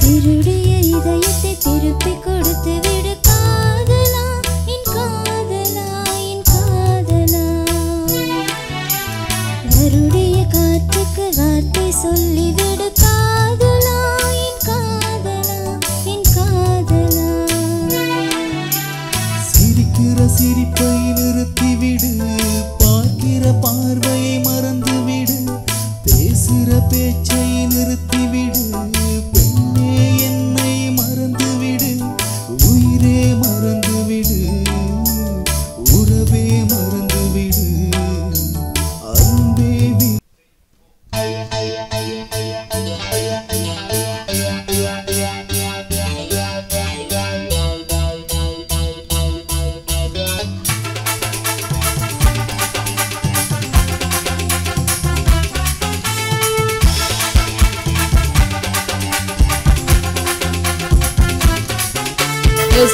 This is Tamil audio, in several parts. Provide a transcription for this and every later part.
திருடிய இதயத்தை திருப்பி கொடுத்து விடு காதலா என் காதலா என் காதலா வருடைய காற்றுக்கு வார்த்தை சொல்லிவிடு காதலா என் காதலா என் காதலா சிரிக்கிற சிரிப்பை நிறுத்திவிடு பார்க்கிற பார்வையை மறந்துவிடு பேசுற பேச்சை நிறுத்திவிடு பெண்ணே என்னை மறந்துவிடு உயிரே மறந்துவிடு உறவே மறந்துவிடு அன்பே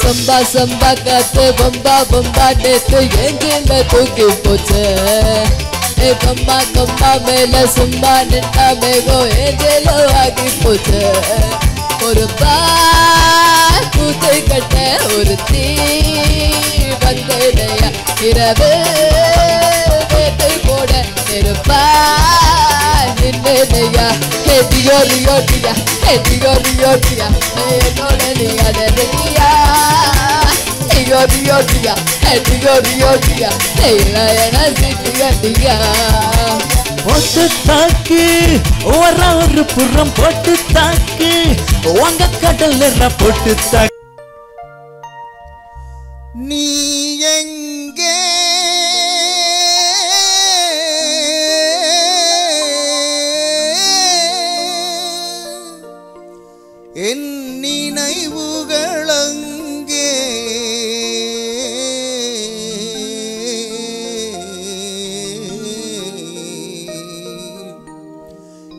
சம்பா சம்பா காத்து பம்பா பம்பா நேத்து எங்கில தூக்கி போச்சு கம்மா கம்மா மேல சும்மா நின்னா மேகோ ஏஜேலோ ஆகி போச்சு ஒரு கூத்து கட்ட ஒரு தீ வந்தடையா இரவு வேட்டை போட இருப்பா நின்னையா ஹெட்டியோ ரியோட்டியா ஹெட்டியோ ரியோட்டியா என்னோட நீ அதனியா ஹெட்டியோ ரியோட்டியா ஹெட்டியோ ரியோட்டியா என சிட்டியா போட்டு தாக்கு ஒரு புறம் போட்டு தாக்கு உங்க கடல்ல போட்டு தாக்கு நீ எங்கே என் நினைவுகள் அங்கே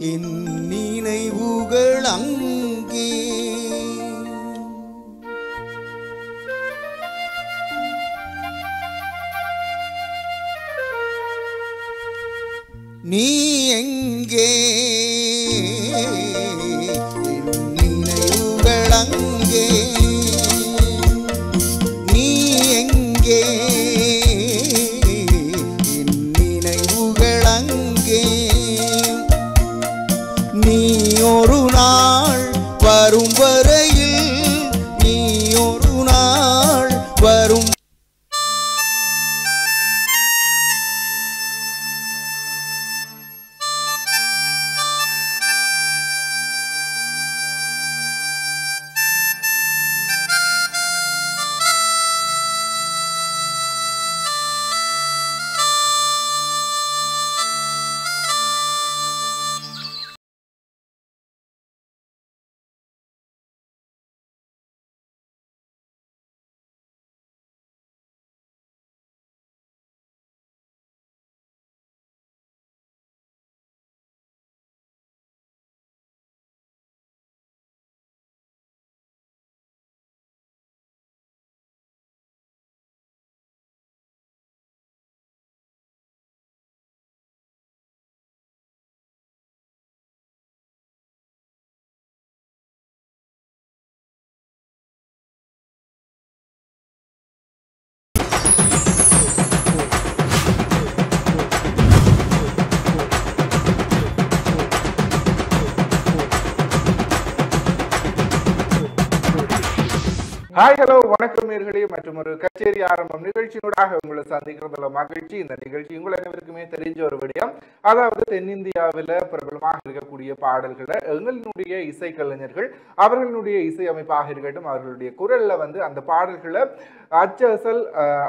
என் நினைவுகள் அங்கே நீ எங்கே நினைவுகள் அங்கே நீ எங்கே நினைவுகள் அங்கே நீ ஒரு நாள் வரும் வரையில் நீ ஒரு நாள் வரும் ஹாய் ஹலோ வணக்கம் நேயர்களே மற்றும் ஒரு கச்சேரி ஆரம்பம் நிகழ்ச்சியினூடாக உங்களை சந்திக்கிறதுல மகிழ்ச்சி. இந்த நிகழ்ச்சி உங்கள் அனைவருக்குமே தெரிஞ்ச ஒரு விடயம். அதாவது தென்னிந்தியாவில் பிரபலமாக இருக்கக்கூடிய பாடல்களை எங்களுடைய இசைக்கலைஞர்கள் அவர்களுடைய இசை அமைப்பாக இருக்கட்டும் அவர்களுடைய குரல்ல அந்த பாடல்களை அச்சல்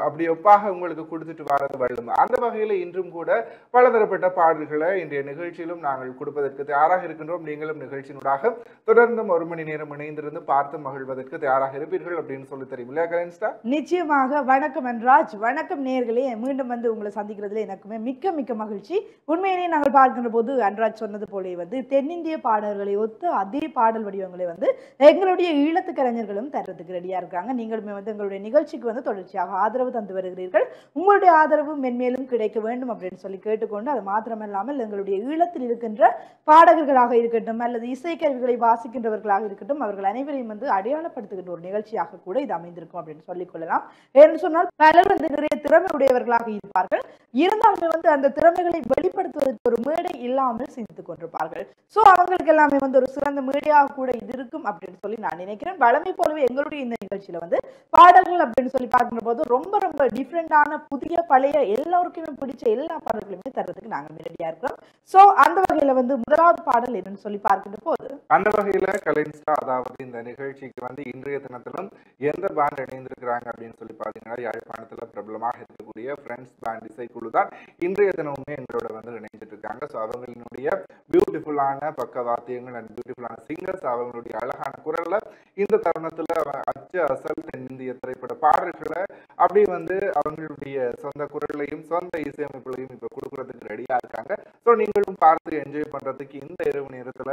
அப்படி ஒப்பாக உங்களுக்கு கொடுத்துட்டு வரது வள்ளும். அந்த வகையில் இன்றும் கூட பலதரப்பட்ட பாடல்களை இன்றைய நிகழ்ச்சியிலும் நாங்கள் கொடுப்பதற்கு தயாராக இருக்கின்றோம். நீங்களும் நிகழ்ச்சியினூடாக தொடர்ந்தும் ஒரு மணி நேரம் இணைந்திருந்து பார்த்து மகிழ்வதற்கு தயாராக இருப்பீர்கள் அப்படின்னு சொல்லி தெரியும் இல்லையா கலின்ஸ்டா? நிச்சயமாக. வணக்கம் அன்ராஜ், வணக்கம் நேயர்களே. மீண்டும் வந்து உங்களை சந்திக்கிறதுல எனக்குமே மிக்க மிக்க மகிழ்ச்சி. உண்மையிலேயே நாங்கள் பார்க்கின்ற போது அன்ராஜ் சொன்னது போலே வந்து தென்னிந்திய பாடல்களை ஒத்து அதே பாடல் வடிவங்களை வந்து எங்களுடைய ஈழத்து கலைஞர்களும் தர்றதுக்கு ரெடியா இருக்காங்க. நீங்களுமே வந்து எங்களுடைய நிகழ்ச்சிக்கு வந்து தொடர்ச்சியாக ஆதரவு தந்து வருகிறீர்கள். உங்களுடைய ஆதரவு மென்மேலும் கிடைக்க வேண்டும் அப்படின்னு சொல்லி கேட்டுக்கொண்டு, அது மாத்திரமல்லாமல் எங்களுடைய ஈழத்தில் இருக்கின்ற பாடகர்களாக இருக்கட்டும் அல்லது இசைக்கருவிகளை வாசிக்கின்றவர்களாக இருக்கட்டும், அவர்கள் அனைவரையும் வந்து அடையாளப்படுத்துகின்ற ஒரு நிகழ்ச்சியாக கூட இது அமைந்திருக்கும் அப்படின்னு சொல்லிக் கொள்ளலாம். ஏன்னு சொன்னால் பலர் வந்து நிறைய திறமை உடையவர்களாக இருப்பார்கள். இருந்தாலுமே வந்து அந்த திறமைகளை வெளிப்படுத்துவதற்கு ஒரு மேடை இல்லாமல் சிந்தித்துக் கொண்டிருப்பார்கள். சோ அவங்களுக்கு எல்லாமே வந்து ஒரு சிறந்த மேடையாக கூட இது இருக்கும் அப்படின்னு சொல்லி நான் நினைக்கிறேன். வழமை போலவே எங்களுடைய இந்த நிகழ்ச்சியில வந்து பாடல்கள் அப்படின்னு சொல்லி பார்க்கின்ற போது ரொம்ப ரொம்ப டிஃப்ரெண்டான புதிய பழைய எல்லோருக்குமே பிடிச்ச எல்லா பாடல்களுமே தர்றதுக்கு நாங்கள் ரெடியா இருக்கிறோம். சோ அந்த வகையில வந்து முதலாவது பாடல் என்னன்னு சொல்லி பார்க்கின்ற போது, அந்த வகையில கலின்ஸ்டா, அதாவது இந்த நிகழ்ச்சிக்கு வந்து இன்றைய தினத்திலும் எந்த பேண்ட் இணைந்திருக்கிறாங்க அப்படின்னு சொல்லி பாத்தீங்கன்னா, யாழ்ப்பாணத்துல பிரபலமாக இருக்கக்கூடிய ஃப்ரெண்ட்ஸ் பேண்ட் இசைக்குழு தான் இன்றைய தினமுமே எங்களோட வந்து இணைஞ்சிட்டு இருக்காங்க. ஸோ அவங்களுடைய பியூட்டிஃபுல்லான பக்கவாத்தியங்கள் அண்ட் பியூட்டிஃபுல்லான சிங்கர்ஸ், அவங்களுடைய அழகான குரல்ல இந்த தருணத்துல அச்சு அசல் தென்னிந்திய திரைப்பட பாடல்களை அப்படி வந்து அவங்களுடைய சொந்த குரலையும் சொந்த இசையமைப்புகளையும் இப்ப கொடுக்கறதுக்கு ரெடியா இருக்காங்க. ஸோ நீங்களும் பார்த்து என்ஜாய் பண்றதுக்கு இந்த இரவு நேரத்துல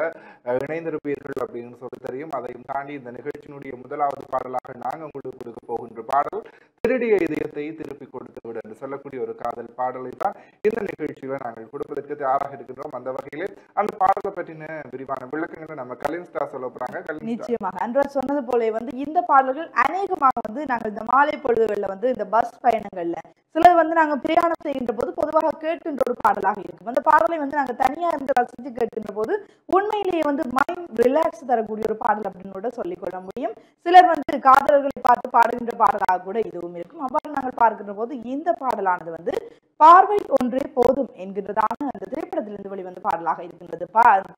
இணைந்திருப்பீர்கள் அப்படின்னு சொல்லி தெரியும். அதையும் தாண்டி இந்த நிகழ்ச்சியினுடைய முதலாவது பாடலாக நாங்கள் உங்களுக்கு கொடுக்க போகின்ற பாடல் திருடிய இதயத்தை திருப்பி கொடுத்து விடு என்று சொல்லக்கூடிய ஒரு காதல் பாடலை தான் இந்த நிகழ்ச்சியில நாங்கள் கொடுப்பதற்கு தயாராக இருக்கின்றோம். அந்த வகையிலே அந்த பாடலை பற்றின விரிவான விளக்கங்களை நம்ம கலின்ஸ்டா சொல்ல போறாங்க. நிச்சயமாக அன்றாட் சொன்னது போல வந்து இந்த பாடல்கள் அநேகமாக வந்து நாங்கள் இந்த மாலை பொழுதுகளில் வந்து இந்த பஸ் பயணங்கள்ல சிலர் வந்து நாங்கள் பிரயாணம் செய்கின்ற போது பொதுவாக கேட்கின்ற ஒரு பாடலாக இருக்கும். அந்த பாடலை வந்து நாங்கள் தனியா இருந்து ரசித்து கேட்கின்ற போது உண்மையிலேயே வந்து மைண்ட் ரிலாக்ஸ் தரக்கூடிய ஒரு பாடல் அப்படின்னு கூட சொல்லிக்கொள்ள முடியும். சிலர் வந்து காதலர்களை பார்த்து பாடுகின்ற பாடலாக கூட இதுவும் இருக்கும். அவ்வாறு நாங்கள் பார்க்கின்ற போது இந்த பாடலானது வந்து பார்வை ஒன்றே போதும் என்கின்றதான அந்த திரைப்படத்திலிருந்து வெளிவந்த பாடலாக இருக்கின்றது.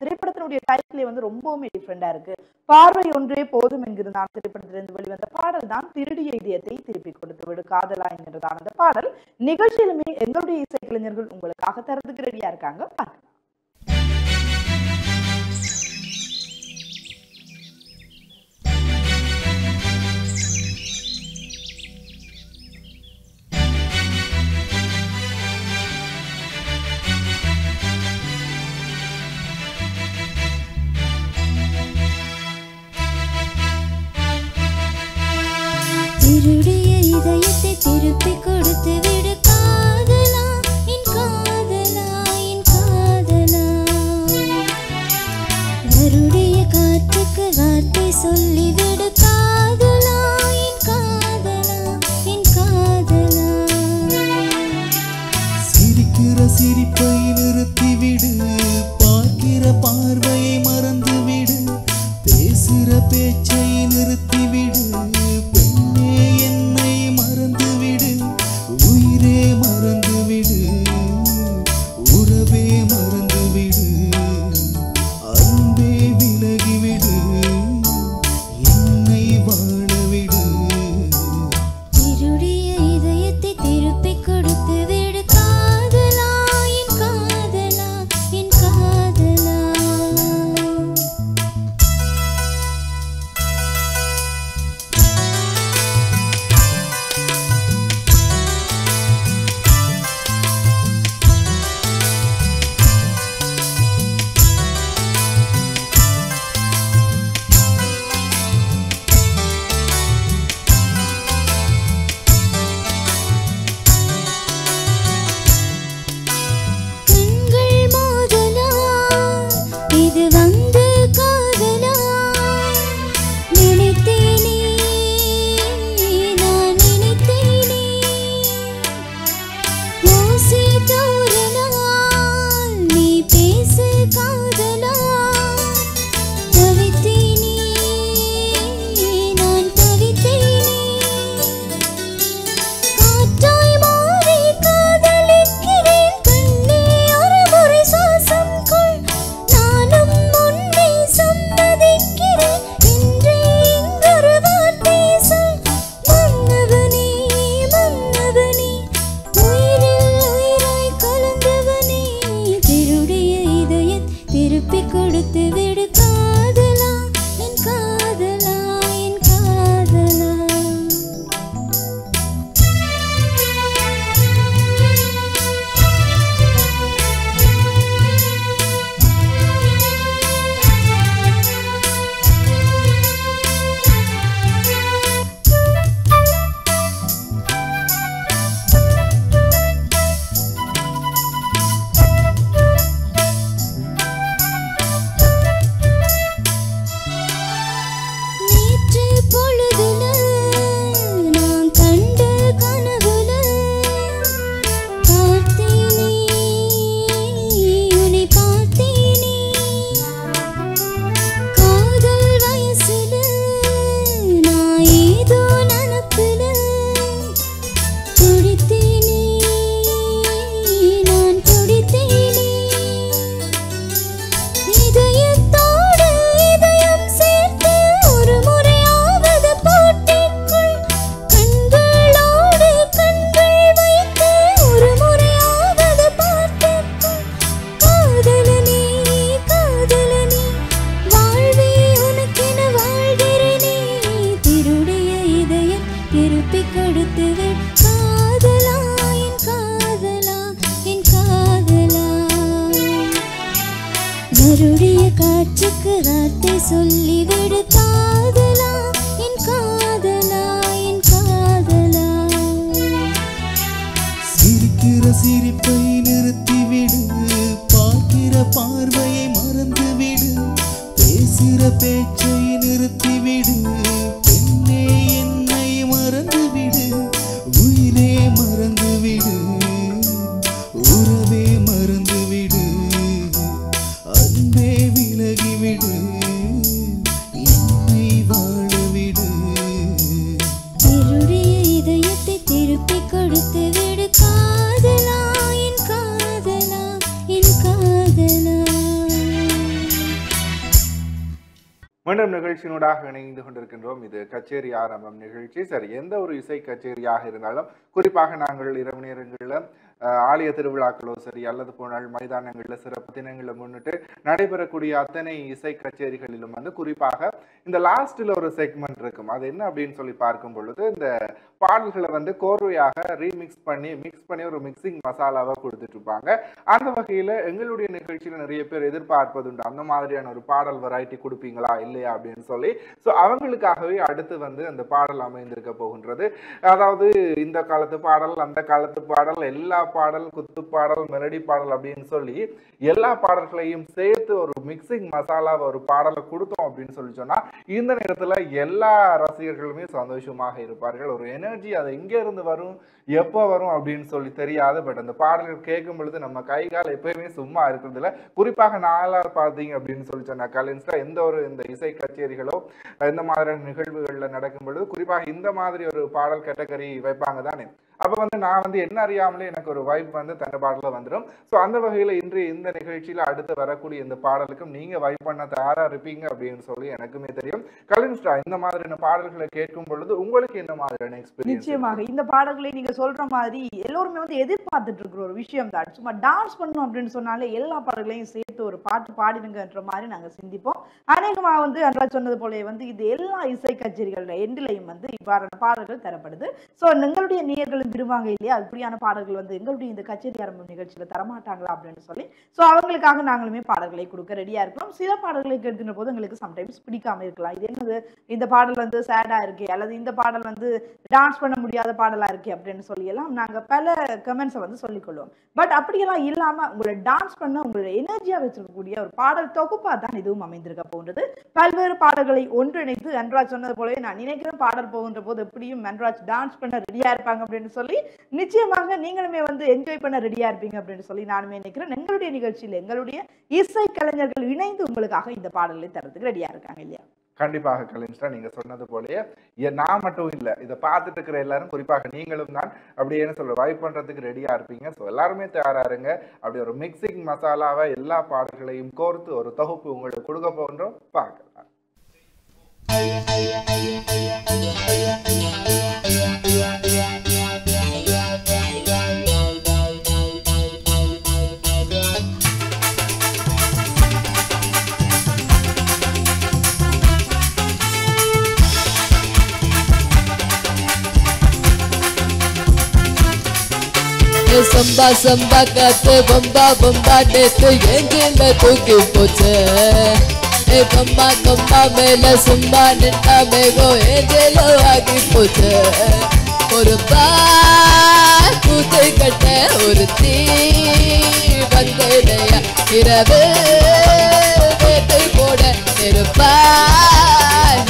திரைப்படத்தினுடைய டைட்டிலே வந்து ரொம்பவுமே டிஃப்ரெண்டா இருக்கு. பார்வை ஒன்றே போதும் என்கிறதான திரைப்படத்திலிருந்து வெளிவந்த பாடல் தான் திருடிய இதயத்தை திருப்பி கொடுத்து விடு காதலா என்கிறதான அந்த பாடல் நிகழ்ச்சியிலுமே எங்களுடைய இசைக்கலைஞர்கள் உங்களுக்காக தரதுக்கு ரெடியா இருக்காங்க. பார்க்கலாம். திருடிய இதயத்தை திருப்பி கொடுத்து விடு காதலா, என் காதலா, என் காதலா. வருடைய காற்றுக்கு வார்த்தை சொல்லிவிடு காதலா, என் காதலா, என் காதலா. சிரிக்கிற சிரிப்பை நிறுத்திவிடு, பார்க்கிற பார்வையை மறந்துவிடு, பேசுகிற பேச்சை நிறுத்திவிடு, பெண்ணே என்னை மறந்துவிடு, உயிரே மறந்துவிடு, உறவே மறந்துவிடு, அன்பே விலகிவிடு, என்னை வாழவிடு. திருடிய இதயத்தை திருப்பி கொடுத்து விடு காதலா, என் காதலா, என் காதலா. காற்றுக்கு வார்த்தை சொல்லிவிடு காதலா என் காதலா என் காதலா. சிரிக்கிற சிரிப்பை நிறுத்திவிடு, பார்க்கிற பார்வையை மறந்துவிடு, பேசுகிற பேச்சை நிறுத்திவிடு, பெண்ணே என்னை மறந்துவிடு, உயிரே மறந்துவிடு, உறவே மறந்துவிடு, அன்பே விலகிவிடு, என்னை வாழவிடு. திருடைய இதயத்தை திருப்பிக் கொடுத்து விடு காதலா என் காதலா என் காதலா. மீண்டும் நிகழ்ச்சியினூடாக இணைந்து கொண்டிருக்கின்றோம். இது கச்சேரி ஆரம்பம் நிகழ்ச்சி. சரி, எந்த ஒரு இசை கச்சேரியாக இருந்தாலும் குறிப்பாக நாங்கள் இரவு நேரங்களில் ஆலய திருவிழாக்களோ சரி அல்லது போனால் மைதானங்களில் சிறப்பு தினங்களை முன்னிட்டு நடைபெறக்கூடிய அத்தனை இசை கச்சேரிகளிலும் குறிப்பாக இந்த லாஸ்ட்டில் ஒரு செக்மெண்ட் இருக்கும். அது என்ன அப்படின்னு சொல்லி பார்க்கும் பொழுது இந்த பாடல்களை கோர்வையாக மிக்ஸ் பண்ணி ஒரு மிக்சிங் மசாலாவை கொடுத்துட்டு இருப்பாங்க. அந்த வகையில் எங்களுடைய நிகழ்ச்சியில் நிறைய பேர் எதிர்பார்ப்பதுண்டு, அந்த மாதிரியான ஒரு பாடல் வெரைட்டி கொடுப்பீங்களா இல்லையா அப்படின்னு சொல்லி. ஸோ அவங்களுக்காகவே அடுத்து அந்த பாடல் அமைந்திருக்க போகின்றது. அதாவது இந்த காலத்து பாடல், அந்த காலத்து பாடல், எல்லா பாடல், குத்து பாடல், மெலடி பாடல் அப்படின்னு சொல்லி எல்லா பாடல்களையும் சேர்த்து ஒரு மிக்சிங் மசாலாவை ஒரு பாடலை கொடுத்தோம் அப்படின்னு சொல்லி சொன்னா இந்த நேரத்துல எல்லா ரசிகர்களுமே சந்தோஷமாக இருப்பார்கள். ஒரு எனர்ஜி அது எங்க இருந்து வரும், எப்போ வரும் அப்படின்னு சொல்லி தெரியாது. பட் அந்த பாடல்கள் கேட்கும் பொழுது நம்ம கை கால் எப்பயுமே சும்மா இருக்கிறது இல்லை. குறிப்பாக நாளாக பார்த்தீங்க அப்படின்னு சொல்லி சொன்னா கலின்ஸ்டா எந்த ஒரு இந்த இசை கச்சேரிகளோ இந்த மாதிரியான நிகழ்வுகளில் நடக்கும் பொழுது குறிப்பாக இந்த மாதிரி ஒரு பாடல் கேட்டகரி வைப்பாங்க தானே. அப்போ நான் என்ன அறியாமலே எனக்கு ஒரு வைப் தன்னை பாடலில் வந்துடும். ஸோ அந்த வகையில் இன்று இந்த நிகழ்ச்சியில் அடுத்து வரக்கூடிய இந்த பாடலுக்கும் நீங்கள் வைப் பண்ண தயாராக இருப்பீங்க அப்படின்னு சொல்லி எனக்குமே தெரியும். கலின்ஸ்டா, இந்த மாதிரியான பாடல்களை கேட்கும் பொழுது உங்களுக்கு என்ன மாதிரியான எக்ஸ்பீரியன்ஸ்? நிச்சயமாக இந்த பாடல்களை நீங்க சொல்ற மாதிரி எல்லோருமே எதிர்பார்த்துட்டு இருக்கிற ஒரு விஷயம் தான். சும்மா டான்ஸ் பண்ணணும் அப்படின்னு சொன்னாலே எல்லா பாடல்களையும் சேர்த்து ஒரு பாட்டு பாடினுங்கன்ற மாதிரி நாங்கள் சிந்திப்போம். அநேகமாக அன்றா சொன்னது போல இது எல்லா இசை கச்சேரிகளோட எண்டிலையும் இவ்வாறான பாடல்கள் தரப்படுது. ஸோ எங்களுடைய நேயர்களும் விரும்பாங்க இல்லையா, அப்படியான பாடல்கள் எங்களுடைய இந்த கச்சேரி ஆரம்பம் நிகழ்ச்சியில தரமாட்டாங்களா அப்படின்னு சொல்லி. ஸோ அவங்களுக்காக நாங்களுமே பாடல்களை கொடுக்க ரெடியா இருக்கிறோம். சில பாடல்களை கேட்கின்ற போது எங்களுக்கு சம்டைம்ஸ் பிடிக்காம இருக்கலாம். இது என்னது, இந்த பாடல் சேடா இருக்கு அல்லது இந்த பாடல் டான்ஸ் பண்ண முடியாத பாடலா இருக்கு அப்படின்னு சொல்லி எல்லாம் நாங்க பல கமெண்ட்ஸை சொல்லிக்கொள்வோம். பட் அப்படியெல்லாம் இல்லாம உங்களை டான்ஸ் பண்ண உங்களுடைய எனர்ஜியா வச்சிருக்கக்கூடிய ஒரு பாடல் தொகுப்பா தான் இதுவும் அமைந்திருக்க போன்றது. பல்வேறு பாடல்களை ஒன்றிணைத்து அன்ராஜ் சொன்னது போலவே நான் நினைக்கிறேன் பாடல் போகின்ற போது எப்படியும் அன்ராஜ் டான்ஸ் பண்ண ரெடியா இருப்பாங்க அப்படின்னு சொல்லி நிச்சயமாக நீங்களுமே என்ஜாய் பண்ண ரெடியா இருப்பீங்க அப்படின்னு சொல்லி நானுமே நினைக்கிறேன். எங்களுடைய நிகழ்ச்சியில் எங்களுடைய இசை கலைஞர்கள் இணைந்து உங்களுக்காக இந்த பாடல்களை தரத்துக்கு ரெடியா இருக்காங்க இல்லையா? கண்டிப்பாக கலின்ஸ்டா, நீங்க சொன்னது போலயே நான் மட்டும் இல்லை, இதை பார்த்துட்டு இருக்கிற எல்லாரும் குறிப்பாக நீங்களும் தான் அப்படி வைப் பண்றதுக்கு ரெடியா இருப்பீங்க. ஸோ எல்லாருமே தயாரா இருங்க. அப்படி ஒரு மிக்சிங் மசாலாவை எல்லா பாடல்களையும் கோர்த்து ஒரு தொகுப்பு உங்களுக்கு கொடுக்க போன்றோம், பார்க்கலாம். சம்பா சம்பா காத்து பம்பா பம்பா நேத்து எங்கில தூக்கி போச்சு. கம்மா கம்மா மேல சும்மா நின்னா மேகோ ஏஞ்சலோ ஆகி போச்சு. ஒரு கூத்து கட்ட ஒரு தீ வந்தேனையா இரவு வேட்டை போட நெருப்பா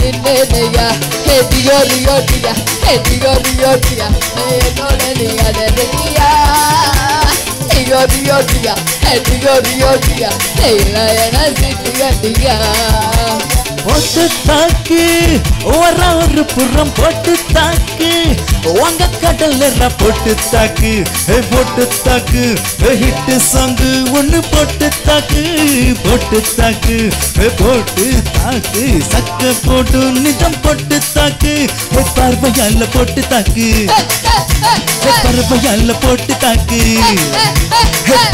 நின்னையா. ஹெட்டியோ ரியோட்டியா ஹெட்டியோ ரியோட்டியா என்னோட நீ அதனியா. ஹெட்டியோ ரியோட்டியா ஹெட்டியோ ரியோட்டியா என சிட்டி கட்டியா. போட்டு தாக்கு ஒரு புறம் போட்டு தாக்கு உங்க கடல்ல போட்டு தாக்கு போட்டு தாக்கு ஹிட்டு சாங்கு ஒண்ணு போட்டு தாக்கு போட்டு தாக்கு போட்டு தாக்கு சக்க போட்டு நிஜம் போட்டு தாக்கு பார்வையால போட்டு தாக்கு பறவையால போட்டு தாக்கு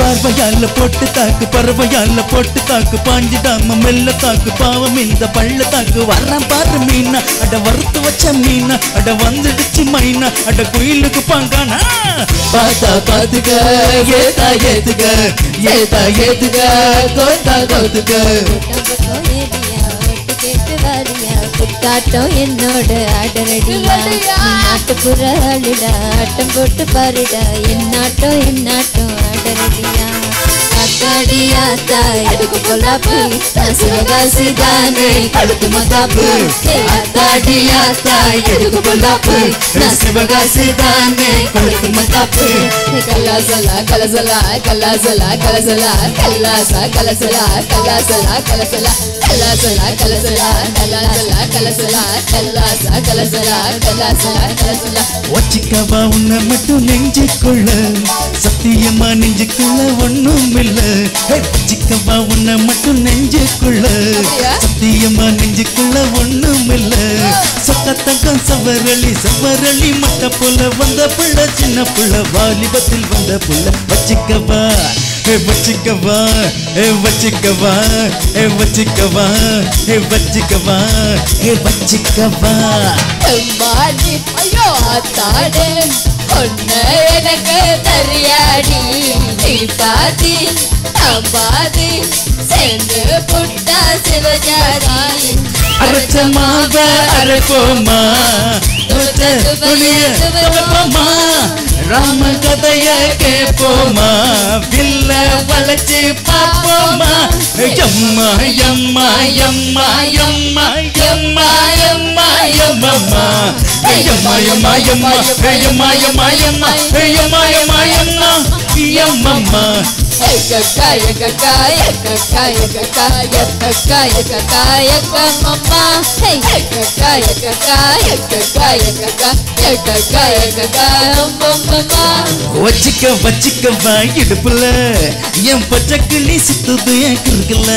பார்வையால போட்டு தாக்கு பறவையால போட்டு தாக்கு பாஞ்சிடாம மெல்ல தாக்கு பாவம் இந்த பள்ள தாக்கு. வர்றேன் பாரு மீனா அட வறுத்து வச்ச மீனா அட வந்துடுச்சு மைனா அட குயிலுக்கு பாங்கானா. பாத்தா பாத்துக்க ஏதா ஏத்துக்க ஏதா ஏத்துக்க தோத்தா தோத்துக்க வாரியா புத்தாட்டம் என்னோட ஆடரடியா நாட்டுப்புற ஆளுடா ஆட்டம் போட்டு பாருடா என்னாட்டம் ஆடரடியா அத்தாடியாத்தா எடுக்கு பொல்லாப்பு நான் சிவகாசி தானே கழுத்து மதாப்பு அத்தாடியாத்தா எடுக்கு பொல்லாப்பு நான் சிவகாசி தானே கழுத்து மதாப்பு கல்லாசலா கலசலா கல்லாசலா கலசலா கல்லாசா கலசலா கல்லாசலா கலசலா கல்லாசலா கலசலா கல்லாசலா கலசலா கல்லாசா கலசலா கல்லாசலா கலசலா வச்சிக்கவா உன்னை மட்டும் நெஞ்சுக்குள்ள சத்தியமா நெஞ்சுக்குள்ள ஒண்ணும் இல்ல வச்சிக்கவா உன்னை மட்டும் நெஞ்சுக்குள்ள சத்தியமா நெஞ்சுக்குள்ள ஒண்ணும் இல்ல சொக்கத்தக்கம் சவரளி மட்ட போல வந்த புள்ள சின்ன புள்ள வாலிபத்தில் வந்த புள்ள வச்சிக்கவா வச்சிக்கவா வச்சிக்கவா வச்சிக்கவா வச்சிக்கவா வச்சிக்கவா மாடி ஐயோ ஆத்தாடே ஒன்னு எனக்கு தெரியாடி நீ பாதி நான் பாதி சேர்ந்து புட்டா சிவஜாதி அரைச்ச மாவ அரைப்போமா துணியமா ராம கதைய கேப்போமா வில்ல வளைச்சு பாப்போமா எம்மா எம்மா எம்மா எம்மா எம்மா எம்மா எம்மம்மா எம்மா எம்மா எம்மா எம்மா எம்மா எம்மா எம்மா எம்மா எம்மா எம்மம்மா வச்சிக்க வச்சிக்கவா இடுப்புல என் பச்சக்கிளி சுத்துது என் கிருக்கல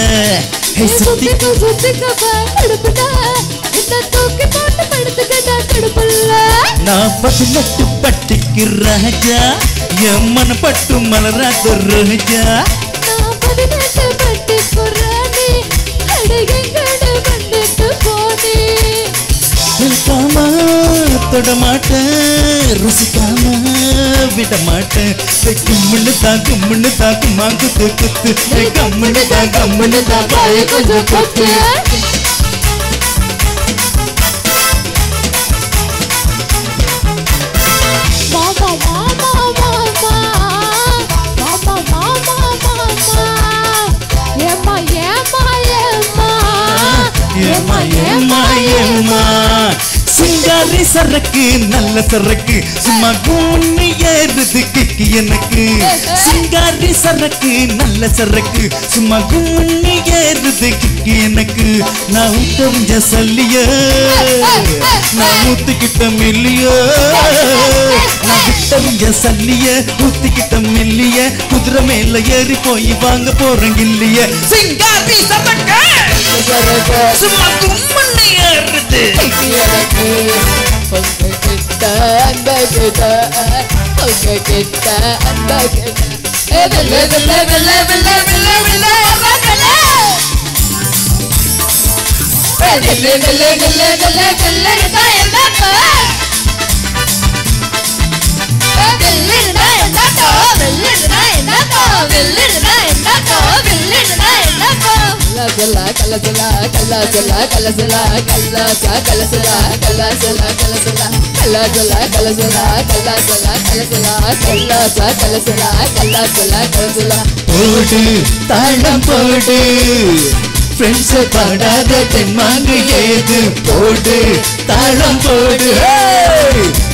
நான் 18 பட்டிக்கு ராஜா என் மன பட்டு மலராத ரோஜா தொடமாட்டேன் ருசிக்காம விட மாட்டேன் கும்முன்னு தாக்கு மாங்கு குத்து கம்முன்னு தான் பாய கொஞ்சம் கொத்து சிங்காரி சரக்கு நல்ல சரக்கு சும்மா கூண்ணி ஏறுது கிக்கு எனக்கு சிங்காரி சரக்கு நல்ல சரக்கு சும்மா கூண்ணி ஏறுது கிக்கு எனக்கு நான் ஊத்தறிஞ்ச சல்லிய நான் ஊத்திக்கிட்ட மில்லிய நான் விட்டறிஞ்ச சல்லிய ஊத்திக்கிட்ட மில்லிய குதிரை மேல ஏறி போய் வாங்க போறேன் இல்லைய சிங்காரி சரக்கு சும்மா கும்மண்ணி ஏறுது உங்ககிட்ட அன்பகிட்ட உங்ககிட்ட போடு தாளம் போடு ஃப்ரெண்ட்ஸ் பாடாத தென்மாங்கு ஏது போடு தாளம் போடு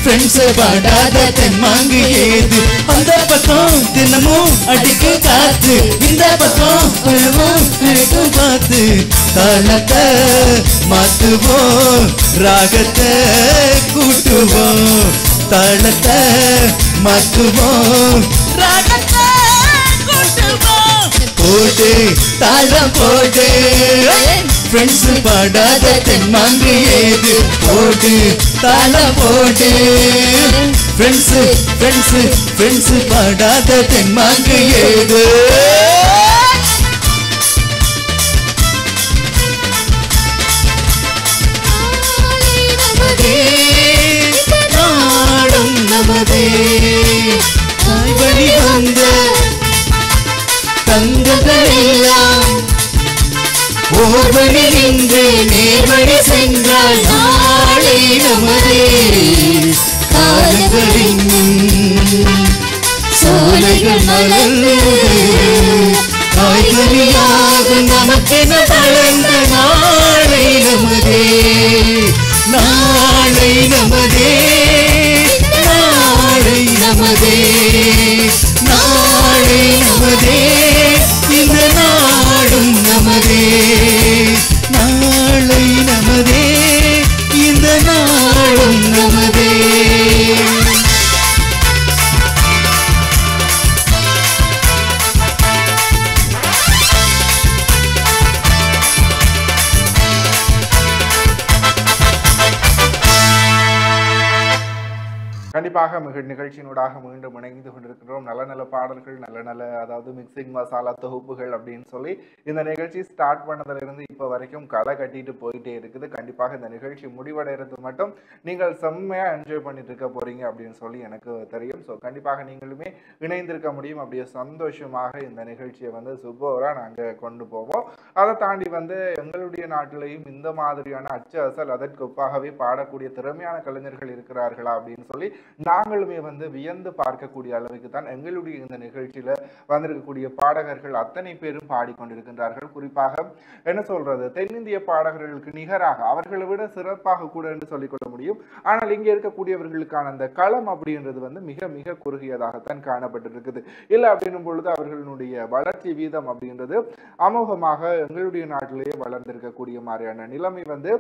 ஃப்ரெண்ட்ஸ் பாடாத தென்மாங்கு ஏது அந்த பக்கம் தினமும் அடிக்கு காத்து இந்த பக்கம் பழமும் அடிக்கும் காத்து தாளத்தை மாத்துவோம் ராகத்தை கூட்டுவோம் தாளத்தை மாத்துவோம் ராகத்தை கூட்டுவோம் போடு தாளம் போடு ஃப்ரெண்ட்ஸ் பாடாத தென்மாங்கு ஏது போடு தாளம் போடு ஃப்ரெண்ட்ஸ் பாடாத தென்மாங்கு ஏது நாடும் நமதே வழி வந்த தங்கங்களெல்லாம் ஓர்வழி நின்று நேர்வழி சென்றால் நாளை நமதே. காலங்களின் சோலைகள் மலர்ந்து காய்கனியாக நமக்கென வளர்ந்த நாளை நமதே. நாளை நமதே, நாளை நமதே, நாளை நமதே, இந்த நாடும் நமதே. நாளை நமதே, இந்த நாடும் நமதே. கண்டிப்பாக நிகழ்ச்சியினூடாக மீண்டும் இணைந்து கொண்டிருக்கிறோம். நல்ல நல்ல பாடல்கள், நல்ல நல்ல அதாவது மிக்சிங் மசாலா தொகுப்புகள் அப்படின்னு சொல்லி இந்த நிகழ்ச்சி ஸ்டார்ட் பண்ணதிலிருந்து இப்போ வரைக்கும் களை கட்டிட்டு போயிட்டே இருக்குது. கண்டிப்பாக இந்த நிகழ்ச்சி முடிவடைகிறது மட்டும் நீங்கள் செம்மையாக என்ஜாய் பண்ணிட்டு இருக்க போறீங்க அப்படின்னு சொல்லி எனக்கு தெரியும். ஸோ கண்டிப்பாக நீங்களுமே இணைந்திருக்க முடியும். அப்படியே சந்தோஷமாக இந்த நிகழ்ச்சியை வந்து சூப்பராக நாங்கள் கொண்டு போவோம். அதை தாண்டி வந்து எங்களுடைய நாட்டிலையும் இந்த மாதிரியான அச்சு அசல் அதற்கொப்பாகவே பாடக்கூடிய திறமையான கலைஞர்கள் இருக்கிறார்களா அப்படின்னு சொல்லி நாங்களுமே வந்து வியந்து பார்க்கக்கூடிய அளவுக்கு தான் எங்களுடைய இந்த நிகழ்ச்சியில வந்திருக்கக்கூடிய பாடகர்கள் அத்தனை பேரும் பாடிக்கொண்டிருக்கின்றார்கள். குறிப்பாக என்ன சொல்றது, தென்னிந்திய பாடகர்களுக்கு நிகராக அவர்களை விட சிறப்பாக கூட என்று சொல்லிக்கொள்ள முடியும். ஆனால் இங்கே இருக்கக்கூடியவர்களுக்கான அந்த களம் அப்படின்றது வந்து மிக மிக குறுகியதாகத்தான் காணப்பட்டிருக்குது. இல்லை அப்படின்னும் பொழுது அவர்களுடைய வளர்ச்சி வீதம் அப்படின்றது அமோகமாக எங்களுடைய நாட்டிலேயே வளர்ந்திருக்கக்கூடிய மாதிரியான நிலைமை வந்து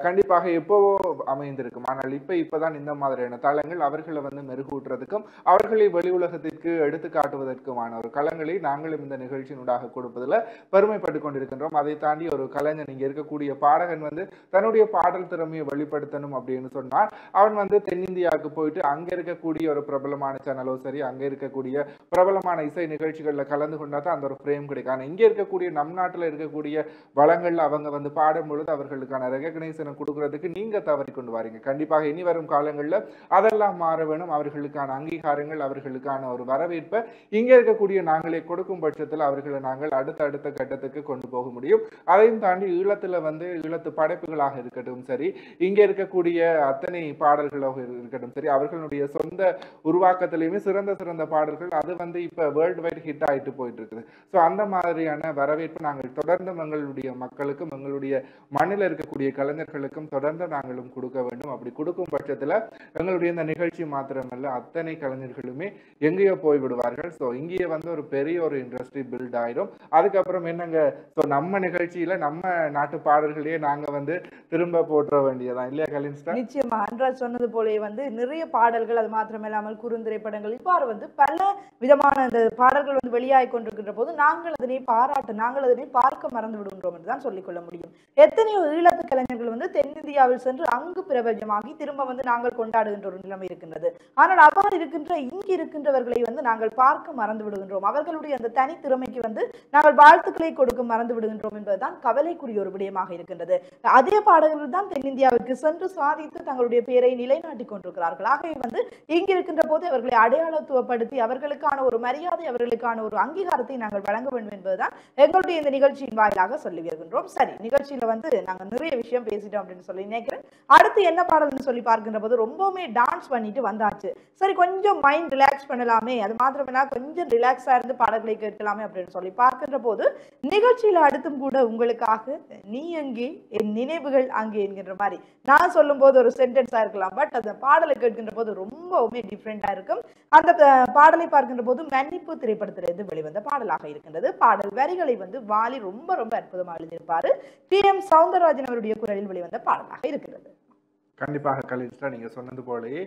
கண்டிப்பாக எப்போவோ அமைந்திருக்கும். ஆனால் இப்பதான் இந்த மாதிரியான தளங்கள் அவர்களை வந்து மெருகூட்டுறதுக்கும் அவர்களை வெளி உலகத்திற்கு எடுத்து காட்டுவதற்குமான ஒரு களங்களை நாங்களும் இந்த நிகழ்ச்சியினூடாக கொடுப்பதில் பெருமைப்பட்டு கொண்டிருக்கின்றோம். அதை தாண்டி ஒரு கலைஞன் இங்கே இருக்கக்கூடிய பாடகன் வந்து தன்னுடைய பாடல் திறமையை வெளிப்படுத்தணும் அப்படின்னு சொன்னால் அவன் வந்து தென்னிந்தியாவுக்கு போயிட்டு அங்கே இருக்கக்கூடிய ஒரு பிரபலமான சேனலோ சரி, அங்கே இருக்கக்கூடிய பிரபலமான இசை நிகழ்ச்சிகளில் கலந்து கொண்டா தான் அந்த ஒரு ஃப்ரேம் கிடைக்கும். ஆனால் இங்கே இருக்கக்கூடிய நம் நாட்டில் இருக்கக்கூடிய வளங்கள்ல அவங்க வந்து பாடும் பொழுது அவர்களுக்கான ரெகக்னைசனை கொடுக்கறதுக்கு நீங்க தவறி கொண்டு வாரீங்க. கண்டிப்பாக இனி வரும் காலங்களில் அதெல்லாம் மாற வேணும். அவர்களுக்கான அங்கீகாரங்கள், அவர்களுக்கான ஒரு வரவேற்பை இங்கே இருக்கக்கூடிய நாங்களே கொடுக்கும் பட்சத்தில் அவர்களை நாங்கள் அடுத்த கட்டத்துக்கு கொண்டு போக முடியும். அதையும் தாண்டி ஈழத்துல வந்து ஈழத்து படைப்புகளாக இருக்கட்டும் சரி, இங்கே இருக்கக்கூடிய அத்தனை பாடல்களாக இருக்கட்டும் சரி, அவர்களுடைய சொந்த உருவாக்கத்திலையுமே சிறந்த பாடல்கள் அது வந்து இப்ப வேர்ல்டு வைட் ஹிட் ஆயிட்டு போயிட்டு இருக்குது. ஸோ அந்த மாதிரியான வரவேற்பு நாங்கள் தொடர்ந்து எங்களுடைய மக்களுக்கும் எங்களுடைய மண்ணில் இருக்கக்கூடிய கலைஞர்களுக்கும் தொடர்ந்து நாங்களும் கொடுக்க வேண்டும். அப்படி கொடுக்கும் பட்சத்தில் எங்களுடைய இந்த நிகழ்ச்சி மாத்திரமல்ல அத்தனை கலைஞர்களுமே எங்கேயோ போய் விடுவார்கள். ஸோ இங்கேயே வந்து ஒரு பெரிய ஒரு இண்டஸ்ட்ரி பில்ட் ஆயிடும். அதுக்கப்புறம் என்னங்க, ஸோ நம்ம நிகழ்ச்சியில நம்ம நாட்டு பாடல்களையே நாங்க வந்து திரும்ப போற்ற வேண்டியதான் இல்லையா கலின்ஸ்டா? நிச்சயமா அன்றாஜ் சொன்னது போலே வந்து நிறைய பாடல்கள், அது மாத்திரமில்லாமல் குறுந்திரைப்படங்கள் இவ்வாறு வந்து பல விதமான அந்த பாடல்கள் வந்து வெளியாகி கொண்டிருக்கின்ற போது நாங்கள் அதனை நாங்கள் அதனை பார்க்க மறந்து விடுகின்றோம் என்றுதான் சொல்லிக்கொள்ள முடியும். எத்தனையோ ஈழத்து கலைஞர்கள் வந்து தென்னிந்தியாவில் சென்று அங்கு பிரபஞ்சமாகி திரும்ப வந்து நாங்கள் கொண்டாடுகின்ற ஒரு நிலைமை இருக்கின்றது. ஆனால் அவ்வாறு இருக்கின்ற இங்கு இருக்கின்றவர்களை வந்து நாங்கள் பார்க்க மறந்து விடுகின்றோம். அவர்களுடைய அந்த தனி திறமைக்கு வந்து நாங்கள் வாழ்த்துக்களை கொடுக்க மறந்து விடுகின்றோம் என்பதுதான் கவலைக்குரிய ஒரு விடயமாக இருக்கின்றது. அதே பாடகர்கள் தான் தென்னிந்தியாவுக்கு சென்று சாதித்து தங்களுடைய பெயரை நிலைநாட்டி கொண்டிருக்கிறார்கள். ஆகவே வந்து இங்கு இருக்கின்ற போது அவர்களை அடையாளத்துவப்படுத்தி அவர்களுக்கான ஒரு மரியாதை, அவர்களுக்கான ஒரு அங்கீகாரத்தை நாங்கள் வழங்க வேண்டும் என்பதுதான் எங்களுடைய இந்த நிகழ்ச்சியின் வாயிலாக சொல்லி வருகின்றோம். சரி, நிகழ்ச்சியில வந்து நாங்கள் நிறைய விஷயம் பேசிட்டோம் அப்படின்னு சொல்லி நினைக்கிறேன். அடுத்து என்ன பாடல்னு சொல்லி பார்க்கின்ற போது ரொம்பவுமே டான்ஸ் பண்ணிட்டு வந்தாச்சு. சரி, கொஞ்சம் மைண்ட் ரிலாக்ஸ் பண்ணலாமே, அது மாத்திரமல்ல கொஞ்சம் ரிலாக்ஸா இருந்து பாடல்களை கேட்கலாமே அப்படின்னு சொல்லி பார்க்கின்ற போது நிகழ்ச்சியில அடுத்தும் கூட உங்களுக்காக நீ எங்கே என் நினைவுகள் அங்கே என்கின்ற மாதிரி நான் சொல்லும் போது ஒரு சென்டென்ஸா இருக்கலாம், பட் அந்த பாடலை கேட்கின்ற போது ரொம்பவுமே டிஃப்ரெண்டா இருக்கும். அந்த பாடலை பார்க்கின்ற போது மன்னிப்பு திரைப்படத்திலிருந்து வெளிவந்த பாடலாக இருக்கின்றது. பாடல் வரிகளை வந்து வாலி ரொம்ப ரொம்ப அற்புதமாக எழுதியிருப்பாரு. PM சௌந்தரராஜன் அவருடைய குரலில் வெளிவந்த பாடலாக இருக்கிறது. கண்டிப்பாக கலின்ஸ்டா நீங்க சொன்னது போலயே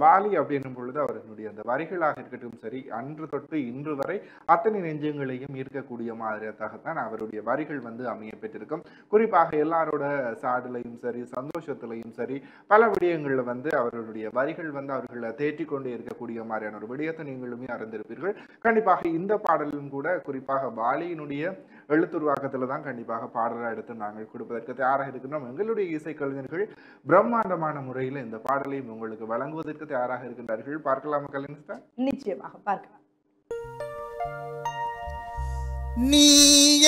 வாலி அப்படின்னும் பொழுது அவர்களுடைய அந்த வரிகளாக இருக்கட்டும் சரி, அன்று தொட்டு இன்று வரை அத்தனை நெஞ்சங்களையும் ஈர்க்கக்கூடிய மாதிரியாகத்தான் அவருடைய வரிகள் வந்து அமைய பெற்றிருக்கும். குறிப்பாக எல்லாரோட சாடலையும் சரி, சந்தோஷத்திலையும் சரி, பல விடயங்கள்ல வந்து அவர்களுடைய வரிகள் வந்து அவர்களை தேற்றி கொண்டே இருக்கக்கூடிய மாதிரியான ஒரு விடயத்தை நீங்களுமே அறிந்திருப்பீர்கள். கண்டிப்பாக இந்த பாடலும் கூட குறிப்பாக வாலியினுடைய எழுத்துருவாக்கத்துல தான் கண்டிப்பாக பாடலாக எடுத்து நாங்கள் கொடுப்பதற்கு தயாராக இருக்கின்றோம். எங்களுடைய இசைக்கலைஞர்கள் பிரம்மாண்டமான முறையில் இந்த பாடலையும் உங்களுக்கு வழங்குவதற்கு தயாராக இருக்கின்றார்கள். பார்க்கலாமா கலின்ஸ்டா? நிச்சயமாக பார்க்கலாம். நீ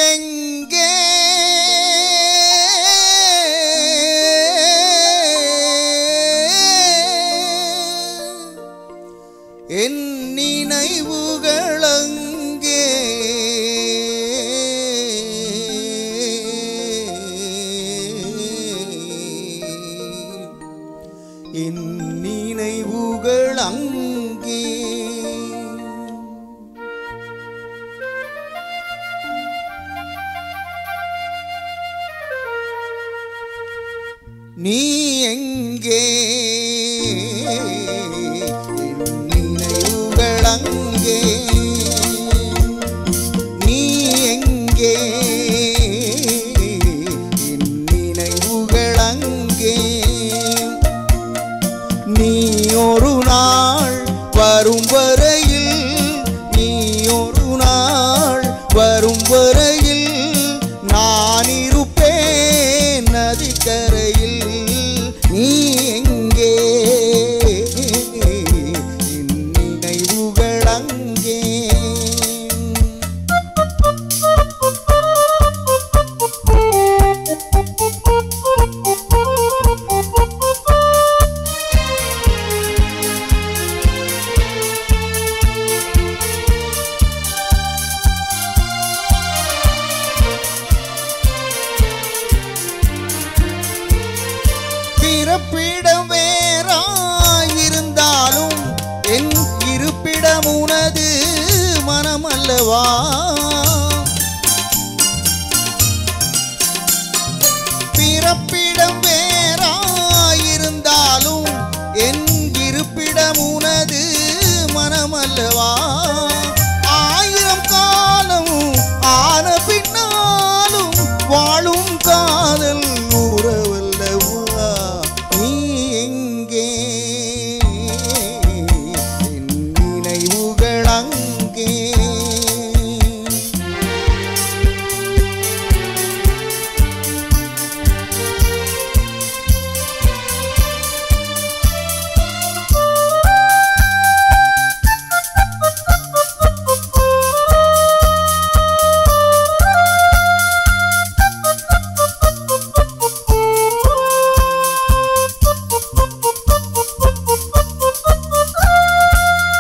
எங்கே என் நினைவுகள் அங்கே. நீ எங்கே என் நினைவுகள் அங்கே. நீ எங்கே என் நினைவுகள் அங்கே. நீ ஒரு நாள் வரும் வரையில், நீ ஒரு நாள் வரும் வரையில் நான் இருப்பேன் நதிக்கரையில். நீ எங்கே என் நினைவுகள் அங்கே. பிறப்பிடம் வேறாயிருந்தாலும் என் இருப்பிடம் உனது மனமல்லவா. பிறப்பிடம் வேறாயிருந்தாலும் என் இருப்பிடம் உனது மனமல்லவா. ஆயிரம் காலம் ஆன பின்னாலும் வாழும் காதல் உறவல்லவா. நீ எங்கே என் நினைவுகள் அங்கே.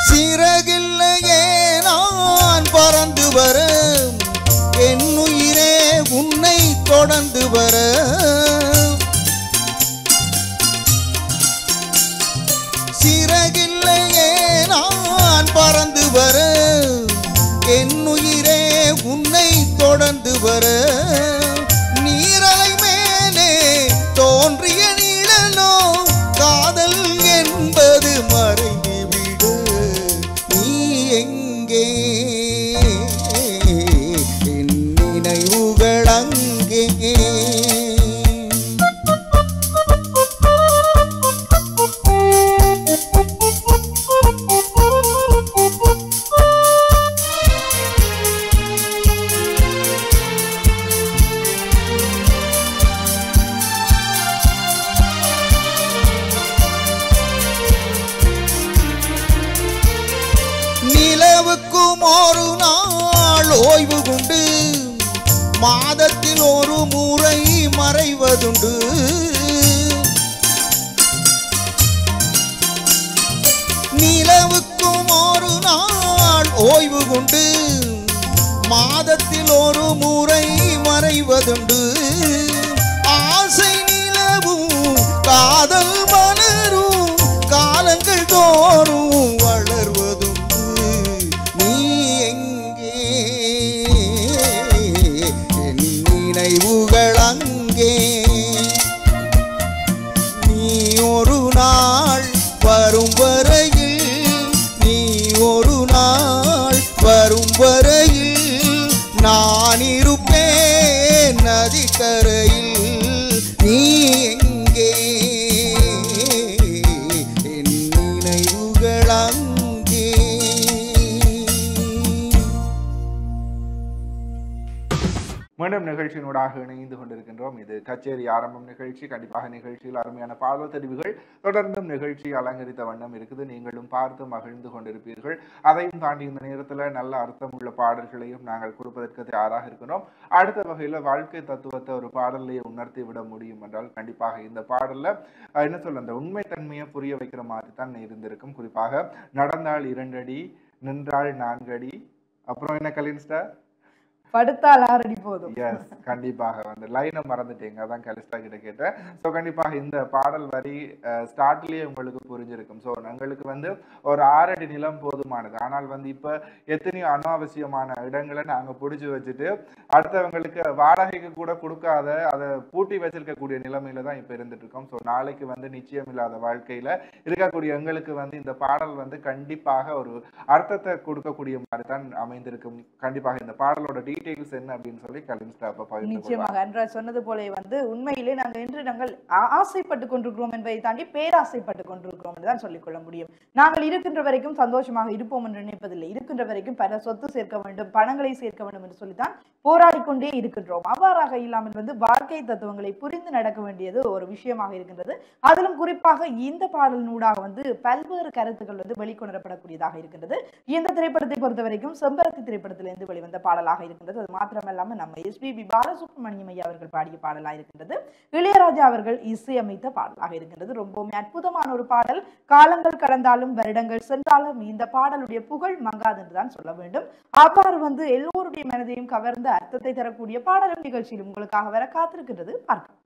சிறகில்லையே நான் பறந்து வர, என் உயிரே உன்னை தொடர்ந்து வர. சிறகில்லையே நான் பறந்து வர, என் உயிரே உன்னை தொடர்ந்து வர. நீரலை மேலே தோன்றிய நிழலோ காதல் என்பது மறைந்து விடு. நீ எங்கே என் நினைவுகள் அங்கே. நிலவுக்கும் ஒரு நாள் ஓய்வு கொண்டு மாதத்தில் ஒரு முறை மறைவதுண்டு. நிலவுக்கும் ஒரு நாள் ஓய்வு கொண்டு மாதத்தில் ஒரு முறை மறைவதுண்டு. ஆசை நிலவும் காதல் மலரும் காலங்கள் தோறும் வளர்வதுண்டு. நீ எங்கே என் நினைவுகள் அங்கே. நீ ஒரு நாள் வரும் வரையில், நீ ஒரு நாள் வரும் வரையில் நான் இருப்பேன் நதிக்கரையில். நீ எங்கே என் நினைவுகள் அங்கே. மீண்டும் நிகழ்ச்சியினூடாக இணைந்து கொண்டிருக்கின்றோம். இது கச்சேரி ஆரம்பம் நிகழ்ச்சி. கண்டிப்பாக நிகழ்ச்சியில் அருமையான பாடல் தெரிவுகள் தொடர்ந்தும் நிகழ்ச்சி அலங்கரித்த வண்ணம் இருக்குது. நீங்களும் பார்த்து மகிழ்ந்து கொண்டிருப்பீர்கள். அதையும் தாண்டி இந்த நேரத்தில் நல்ல அர்த்தமுள்ள பாடல்களையும் நாங்கள் கொடுப்பதற்கு தயாராக இருக்கிறோம். அடுத்த வகையில் வாழ்க்கை தத்துவத்தை ஒரு பாடலையே உணர்த்தி விட முடியும் என்றால் கண்டிப்பாக இந்த பாடல்ல என்ன சொல்ல, அந்த உண்மைத்தன்மையை புரிய வைக்கிற மாதிரி தான் இருந்திருக்கும். குறிப்பாக நடந்தால் 2 அடி, நின்றால் 4 அடி, அப்புறம் என்ன கலின்ஸ்டா படுத்தால் ஆறடி போதும். எஸ், கண்டிப்பாக வந்து லைனை மறந்துட்டீங்க, அதான் கலிஸ்டா கிட்ட கேட்டேன். ஸோ கண்டிப்பாக இந்த பாடல் வரி ஸ்டார்ட்லயே உங்களுக்கு புரிஞ்சிருக்கும். ஸோ எங்களுக்கு வந்து ஒரு 6 அடி நிலம் போதுமானது. ஆனால் வந்து இப்போ எத்தனையோ அனாவசியமான இடங்களை நாங்கள் பிடிச்சி வச்சுட்டு அடுத்தவங்களுக்கு வாடகைக்கு கூட கொடுக்காத அதை பூட்டி வச்சிருக்கக்கூடிய நிலைமையில தான் இப்போ இருந்துட்டு இருக்கோம். ஸோ நாளைக்கு வந்து நிச்சயம் இல்லாத வாழ்க்கையில இருக்கக்கூடிய எங்களுக்கு வந்து இந்த பாடல் வந்து கண்டிப்பாக ஒரு அர்த்தத்தை கொடுக்கக்கூடிய மாதிரி தான் அமைந்திருக்கும். கண்டிப்பாக இந்த பாடலோட டீடைல்ஸ் என்ன அப்படின்னு சொல்லி கலின்ஸ்டா அப்ப பகிர்ந்து நிச்சயமாக அன்றாஜ் சொன்னது போல வந்து உண்மையிலே நாங்கள் ஆசைப்பட்டு கொண்டிருக்கிறோம் என்பதை தாண்டி பேராசைப்பட்டு கொண்டிருக்கிறோம் என்று தான் சொல்லிக்கொள்ள முடியும். நாங்கள் இருக்கின்ற வரைக்கும் சந்தோஷமாக இருப்போம் என்று நினைப்பதில்லை. இருக்கின்ற வரைக்கும் பல சொத்து சேர்க்க வேண்டும், பணங்களை சேர்க்க வேண்டும் என்று சொல்லித்தான் போராடி கொண்டே இருக்கின்றோம். அவ்வாறாக இல்லாமல் வந்து வாழ்க்கை தத்துவங்களை புரிந்து நடக்க வேண்டியது ஒரு விஷயமாக இருக்கின்றது. அதிலும் குறிப்பாக இந்த பாடலினூடாக வந்து பல்வேறு கருத்துக்கள் வந்து வெளிக்கொணரப்படக்கூடியதாக இருக்கின்றது. இந்த திரைப்படத்தை பொறுத்த வரைக்கும் செம்பருத்தி திரைப்படத்திலிருந்து வெளிவந்த பாடலாக இருக்கின்றது. அது மாத்திரமல்லாமல் நம்ம எஸ்பிபி பாலசுப்ரமணியம் ஐயா அவர்கள் பாடிய பாடலாக இருக்கின்றது. இளையராஜா அவர்கள் இசையமைத்த பாடலாக இருக்கின்றது. ரொம்பவுமே அற்புதமான ஒரு பாடல். காலங்கள் கடந்தாலும் வருடங்கள் சென்றாலும் இந்த பாடலுடைய புகழ் மங்காது என்றுதான் சொல்ல வேண்டும். அவ்வாறு வந்து எல்லோருடைய மனதையும் கவர்ந்த அர்த்தத்தை தரக்கூடிய பாடலும் நிகழ்ச்சியில் உங்களுக்காக வர காத்திருக்கின்றது. பார்க்கலாம்.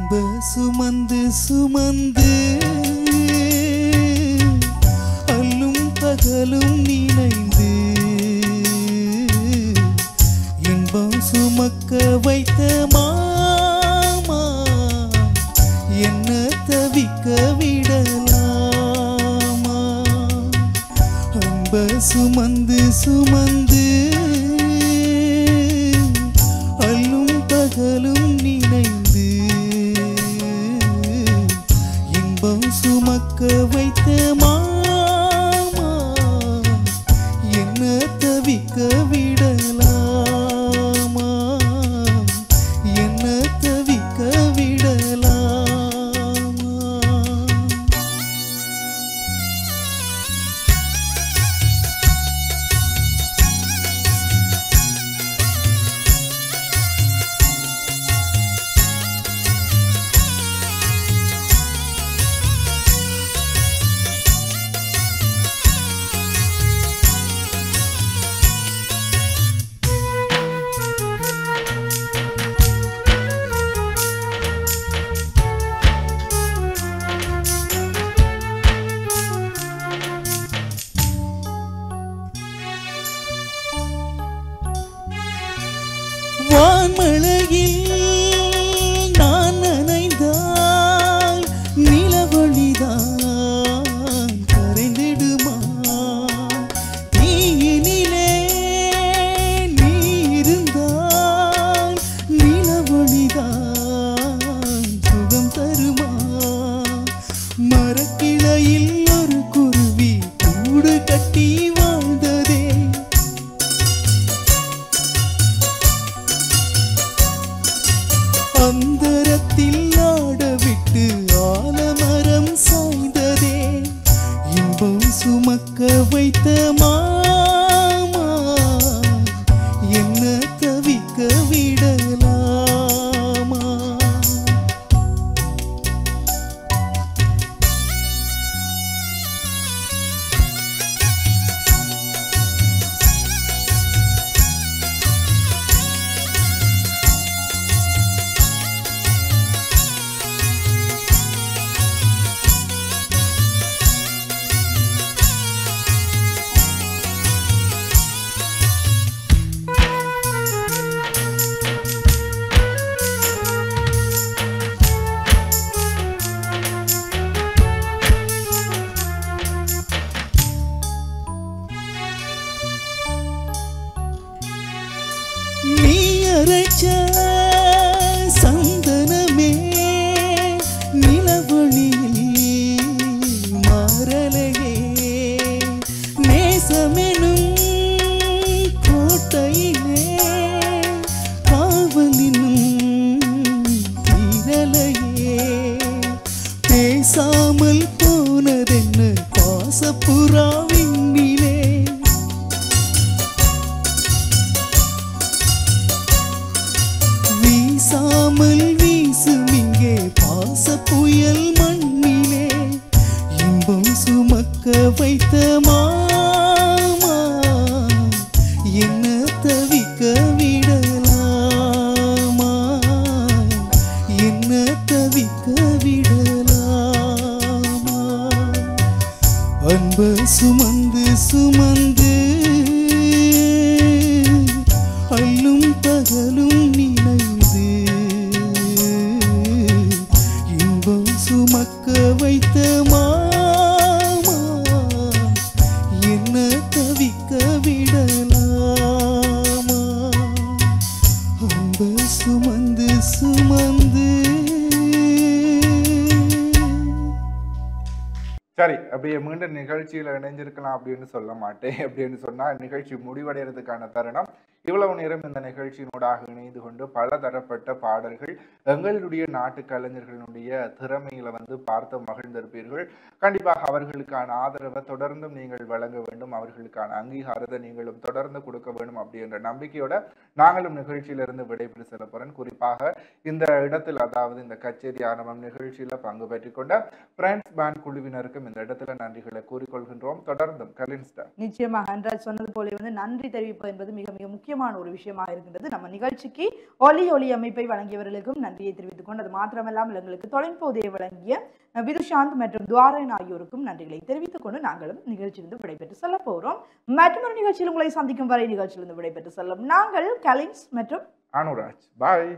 அன்ப சுமந்து சுமந்து அல்லும் பகலும் நினைந்து இன்பம் சுமக்க வைத்த மாமா என்ன தவிக்க விடலாமா அன்ப சுமந்து சுமந்து அல்லும் பகலும் நினைந்து இன்பம் சுமக்க வைத்த மாமா என்ன தவிக்க விடலாமா என்ன தவிக்க விடலாமா வான்மழையில் நான் நனைந்தால் நிலவொளிதான் கரைந்திடுமா தீயினிலே நீ இருந்தால் நிலவொளிதான் சுகம் தருமா மரக்கிளையில் ஒரு குருவி கூடு கட்டி வாழ்ந்ததே அந்தரத்தில் ஆடவிட்டு ஆலமரம் சாய்ந்ததே இன்பம் சுமக்க வைத்த மாமா என்ன தவிக்க விடலாமா நீ அரைச்ச சந்தனமே நிலவொளியில் மாறலையே நேசமெனும் கோட்டையிலே காவலினும் தீரலையே பேசாமல் போனதென்ன பாசப்புறாவினிலே வீசாமல் வீசும் இங்கே பாச புயல் மண்ணிலே இன்பம் சுமக்க வைத்த மாமா என்ன தவிக்க விடலாமா என்ன தவிக்க விடலாமா அன்ப சுமந்து சுமந்து அல்லும் பகலும் நினைந்து இன்பம் சுமக்க வைத்த மாமா என்ன தவிக்க விடலாமா அன்ப சுமந்து சுமந்து சரி, அப்படியே மீண்டும் நிகழ்ச்சியில் இணைஞ்சிருக்கலாம் அப்படின்னு சொல்ல மாட்டேன். அப்படின்னு சொன்னால் நிகழ்ச்சி முடிவடைகிறதுக்கான தருணம். இவ்வளவு நேரம் இந்த நிகழ்ச்சியினூடாக இணைந்து கொண்டு பல தரப்பட்ட பாடல்கள் எங்களுடைய நாட்டு கலைஞர்களுடைய திறமைகளை பார்த்து மகிழ்ந்திருப்பீர்கள். கண்டிப்பாக அவர்களுக்கான ஆதரவை தொடர்ந்தும் நீங்கள் வழங்க வேண்டும், அவர்களுக்கான அங்கீகாரத்தை நீங்களும் தொடர்ந்து கொடுக்க வேண்டும் அப்படின்ற நம்பிக்கையோட நாங்களும் நிகழ்ச்சியிலிருந்து விடைபெற்று செல்ல போறேன். குறிப்பாக இந்த இடத்தில், அதாவது இந்த கச்சேரி ஆரம்பம் நிகழ்ச்சியில பங்கு பெற்றுக் கொண்ட பிரான்ஸ் பேண்ட் குழுவினருக்கும் இந்த இடத்துல நன்றிகளை கூறிக்கொள்கின்றோம். தொடர்ந்தும் கலின்ஸ்டா நிச்சயமாக அன்றாஜ் சொன்னது போல நன்றி தெரிவிப்பது என்பது மிக மிக முக்கியம். முக்கியமான ஒரு விஷயமாக இருக்கின்றது. நம்ம நிகழ்ச்சிக்கு ஒலி அமைப்பை வழங்கியவர்களுக்கும் நன்றியை தெரிவித்துக் கொண்டு, அது மாத்திரமல்லாமல் எங்களுக்கு தொலைப்பு உதவி வழங்கிய விதுஷாந்த் மற்றும் துவாரன் ஆகியோருக்கும் நன்றிகளை தெரிவித்துக் கொண்டு நாங்களும் நிகழ்ச்சியிலிருந்து விடைபெற்று செல்ல போகிறோம். மற்றொரு நிகழ்ச்சியில் உங்களை சந்திக்கும் வரை நிகழ்ச்சியிலிருந்து விடைபெற்று செல்லும் நாங்கள் கலின்ஸ் மற்றும் அனுராஜ். பாய்.